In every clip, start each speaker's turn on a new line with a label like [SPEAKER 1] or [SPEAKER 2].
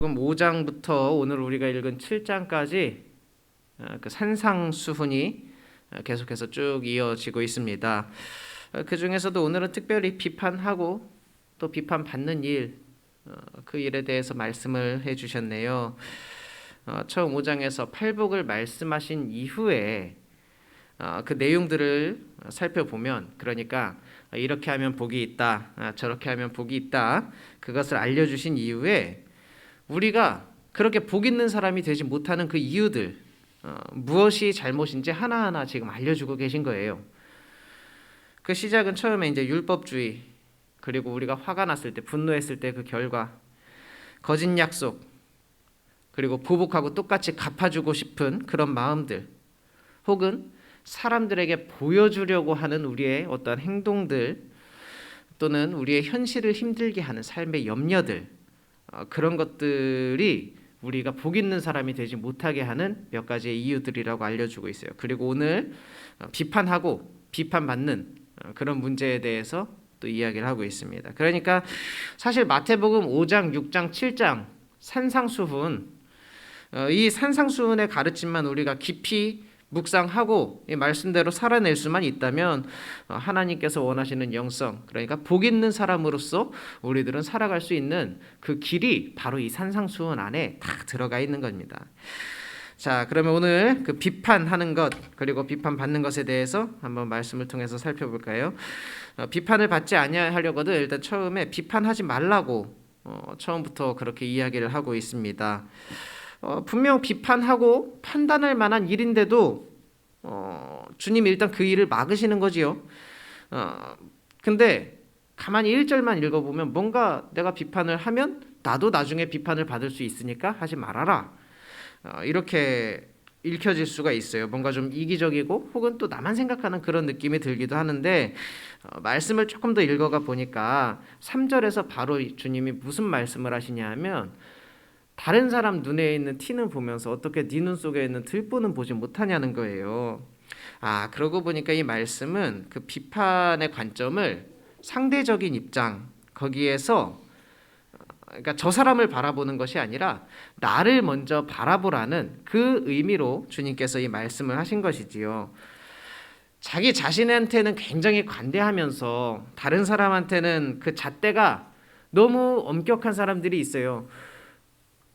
[SPEAKER 1] 그럼 5장부터 오늘 우리가 읽은 7장까지 그 산상수훈이 계속해서 쭉 이어지고 있습니다. 그 중에서도 오늘은 특별히 비판하고 또 비판받는 일, 그 일에 대해서 말씀을 해주셨네요. 처음 5장에서 팔복을 말씀하신 이후에 그 내용들을 살펴보면, 그러니까 이렇게 하면 복이 있다, 저렇게 하면 복이 있다, 그것을 알려주신 이후에 우리가 그렇게 복 있는 사람이 되지 못하는 그 이유들, 무엇이 잘못인지 하나하나 지금 알려주고 계신 거예요. 그 시작은 처음에 이제 율법주의, 그리고 우리가 화가 났을 때, 분노했을 때 그 결과, 거짓 약속, 그리고 보복하고 똑같이 갚아주고 싶은 그런 마음들, 혹은 사람들에게 보여주려고 하는 우리의 어떤 행동들, 또는 우리의 현실을 힘들게 하는 삶의 염려들, 그런 것들이 우리가 복 있는 사람이 되지 못하게 하는 몇 가지의 이유들이라고 알려주고 있어요. 그리고 오늘 비판하고 비판받는 그런 문제에 대해서 또 이야기를 하고 있습니다. 그러니까 사실 마태복음 5장, 6장, 7장 산상수훈, 이 산상수훈의 가르침만 우리가 깊이 묵상하고 이 말씀대로 살아낼 수만 있다면 하나님께서 원하시는 영성, 그러니까 복 있는 사람으로서 우리들은 살아갈 수 있는 그 길이 바로 이 산상수훈 안에 다 들어가 있는 겁니다. 자, 그러면 오늘 그 비판하는 것, 그리고 비판받는 것에 대해서 한번 말씀을 통해서 살펴볼까요? 비판을 받지 아니하려거든 일단 처음에 비판하지 말라고 처음부터 그렇게 이야기를 하고 있습니다. 분명 비판하고 판단할 만한 일인데도 주님이 일단 그 일을 막으시는 거지요. 근데 가만히 1절만 읽어보면 뭔가 내가 비판을 하면 나도 나중에 비판을 받을 수 있으니까 하지 말아라, 이렇게 읽혀질 수가 있어요. 뭔가 좀 이기적이고 혹은 또 나만 생각하는 그런 느낌이 들기도 하는데, 말씀을 조금 더 읽어가 보니까 3절에서 바로 주님이 무슨 말씀을 하시냐 하면, 다른 사람 눈에 있는 티는 보면서 어떻게 네 눈 속에 있는 들보는 보지 못하냐는 거예요. 그러고 보니까 이 말씀은 그 비판의 관점을 상대적인 입장, 거기에서 그러니까 저 사람을 바라보는 것이 아니라 나를 먼저 바라보라는 그 의미로 주님께서 이 말씀을 하신 것이지요. 자기 자신한테는 굉장히 관대하면서 다른 사람한테는 그 잣대가 너무 엄격한 사람들이 있어요.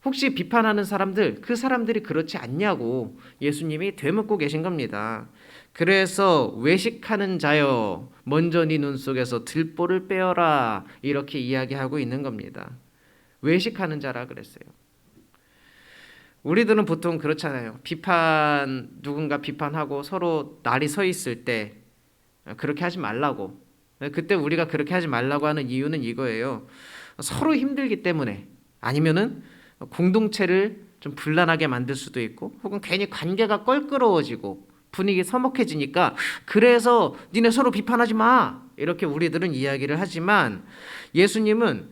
[SPEAKER 1] 혹시 비판하는 사람들, 그 사람들이 그렇지 않냐고 예수님이 되묻고 계신 겁니다. 그래서 외식하는 자여, 먼저 네 눈 속에서 들보를 빼어라, 이렇게 이야기하고 있는 겁니다. 외식하는 자라 그랬어요. 우리들은 보통 그렇잖아요. 누군가 비판하고 서로 날이 서 있을 때 그렇게 하지 말라고. 그때 우리가 그렇게 하지 말라고 하는 이유는 이거예요. 서로 힘들기 때문에, 아니면은 공동체를 좀 분란하게 만들 수도 있고, 혹은 괜히 관계가 껄끄러워지고 분위기 서먹해지니까 그래서 니네 서로 비판하지 마, 이렇게 우리들은 이야기를 하지만 예수님은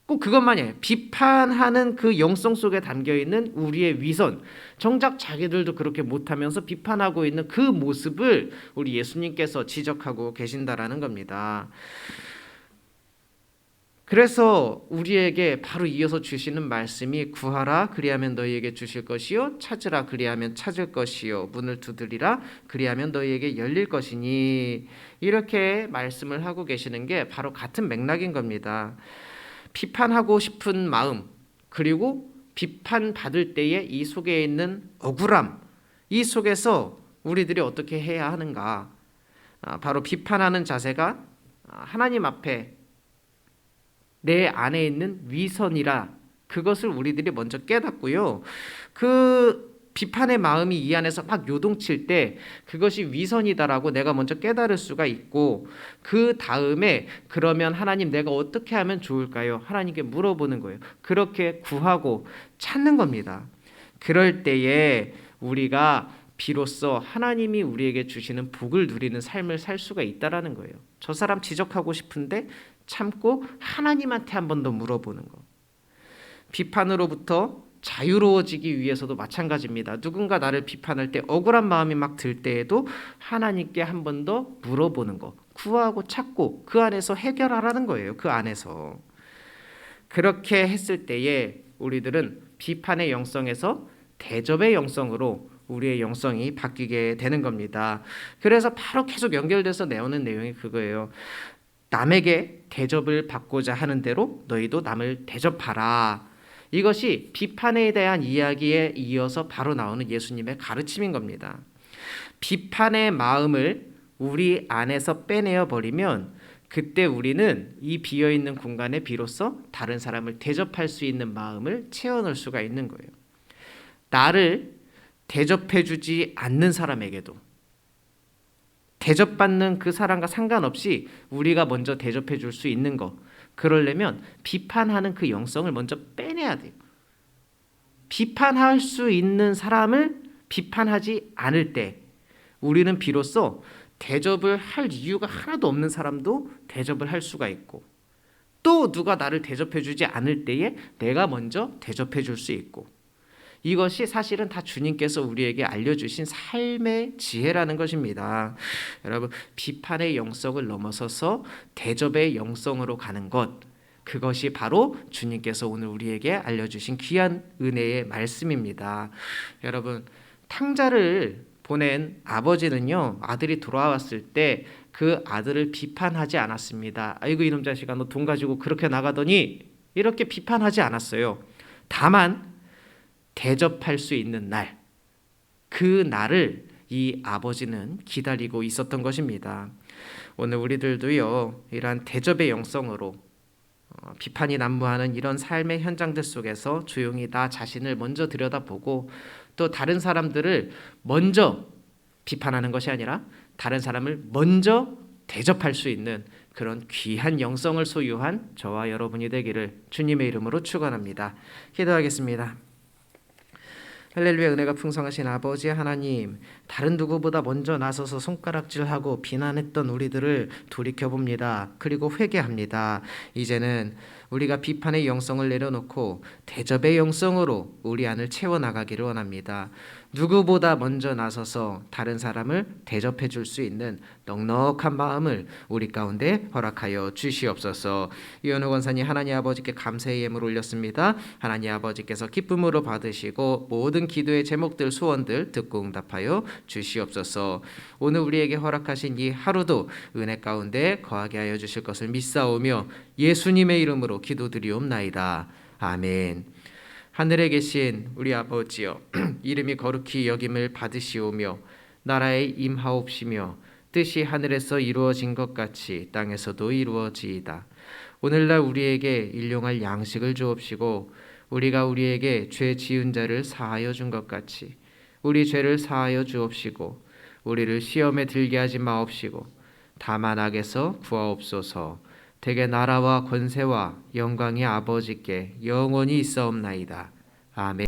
[SPEAKER 1] 꼭 그것만이에요. 비판하는 그 영성 속에 담겨있는 우리의 위선, 정작 자기들도 그렇게 못하면서 비판하고 있는 그 모습을 우리 예수님께서 지적하고 계신다라는 겁니다. 그래서 우리에게 바로 이어서 주시는 말씀이 구하라 그리하면 너희에게 주실 것이요, 찾으라 그리하면 찾을 것이요, 문을 두드리라 그리하면 너희에게 열릴 것이니, 이렇게 말씀을 하고 계시는 게 바로 같은 맥락인 겁니다. 비판하고 싶은 마음, 그리고 비판받을 때의 이 속에 있는 억울함, 이 속에서 우리들이 어떻게 해야 하는가, 바로 비판하는 자세가 하나님 앞에 내 안에 있는 위선이라, 그것을 우리들이 먼저 깨닫고요, 그 비판의 마음이 이 안에서 막 요동칠 때 그것이 위선이다라고 내가 먼저 깨달을 수가 있고, 그 다음에 그러면 하나님 내가 어떻게 하면 좋을까요? 하나님께 물어보는 거예요. 그렇게 구하고 찾는 겁니다. 그럴 때에 우리가 비로소 하나님이 우리에게 주시는 복을 누리는 삶을 살 수가 있다라는 거예요. 저 사람 지적하고 싶은데 참고 하나님한테 한 번 더 물어보는 거. 비판으로부터 자유로워지기 위해서도 마찬가지입니다. 누군가 나를 비판할 때 억울한 마음이 막 들 때에도 하나님께 한 번 더 물어보는 거, 구하고 찾고 그 안에서 해결하라는 거예요. 그 안에서. 그렇게 했을 때에 우리들은 비판의 영성에서 대접의 영성으로 우리의 영성이 바뀌게 되는 겁니다. 그래서 바로 계속 연결돼서 나오는 내용이 그거예요. 남에게 대접을 받고자 하는 대로 너희도 남을 대접하라. 이것이 비판에 대한 이야기에 이어서 바로 나오는 예수님의 가르침인 겁니다. 비판의 마음을 우리 안에서 빼내어 버리면 그때 우리는 이 비어있는 공간에 비로소 다른 사람을 대접할 수 있는 마음을 채워넣을 수가 있는 거예요. 나를 대접해주지 않는 사람에게도 대접받는 그 사람과 상관없이 우리가 먼저 대접해 줄 수 있는 거, 그러려면 비판하는 그 영성을 먼저 빼내야 돼요. 비판할 수 있는 사람을 비판하지 않을 때 우리는 비로소 대접을 할 이유가 하나도 없는 사람도 대접을 할 수가 있고, 또 누가 나를 대접해 주지 않을 때에 내가 먼저 대접해 줄 수 있고, 이것이 사실은 다 주님께서 우리에게 알려주신 삶의 지혜라는 것입니다. 여러분, 비판의 영성을 넘어서서 대접의 영성으로 가는 것, 그것이 바로 주님께서 오늘 우리에게 알려주신 귀한 은혜의 말씀입니다. 여러분, 탕자를 보낸 아버지는요, 아들이 돌아왔을 때 그 아들을 비판하지 않았습니다. 아이고 이놈 자식아, 너 돈 가지고 그렇게 나가더니, 이렇게 비판하지 않았어요. 다만 대접할 수 있는 날, 그 날을 이 아버지는 기다리고 있었던 것입니다. 오늘 우리들도요, 이러한 대접의 영성으로 비판이 난무하는 이런 삶의 현장들 속에서 조용히 나 자신을 먼저 들여다보고, 또 다른 사람들을 먼저 비판하는 것이 아니라 다른 사람을 먼저 대접할 수 있는 그런 귀한 영성을 소유한 저와 여러분이 되기를 주님의 이름으로 축원합니다. 기도하겠습니다. 할렐루야. 은혜가 풍성하신 아버지 하나님, 다른 누구보다 먼저 나서서 손가락질하고 비난했던 우리들을 돌이켜봅니다. 그리고 회개합니다. 이제는 우리가 비판의 영성을 내려놓고 대접의 영성으로 우리 안을 채워나가기를 원합니다. 누구보다 먼저 나서서 다른 사람을 대접해 줄 수 있는 넉넉한 마음을 우리 가운데 허락하여 주시옵소서. 이현우 권사님, 하나님 아버지께 감사의 예물 올렸습니다. 하나님 아버지께서 기쁨으로 받으시고 모든 기도의 제목들, 소원들 듣고 응답하여 주시옵소서. 오늘 우리에게 허락하신 이 하루도 은혜 가운데 거하게 하여 주실 것을 믿사오며 예수님의 이름으로 기도드리옵나이다. 아멘. 하늘에 계신 우리 아버지여, 이름이 거룩히 여김을 받으시오며 나라에 임하옵시며 뜻이 하늘에서 이루어진 것 같이 땅에서도 이루어지이다. 오늘날 우리에게 일용할 양식을 주옵시고 우리가 우리에게 죄 지은 자를 사하여 준 것 같이 우리 죄를 사하여 주옵시고 우리를 시험에 들게 하지 마옵시고 다만 악에서 구하옵소서. 대개 나라와 권세와 영광이 아버지께 영원히 있사옵나이다. 아멘.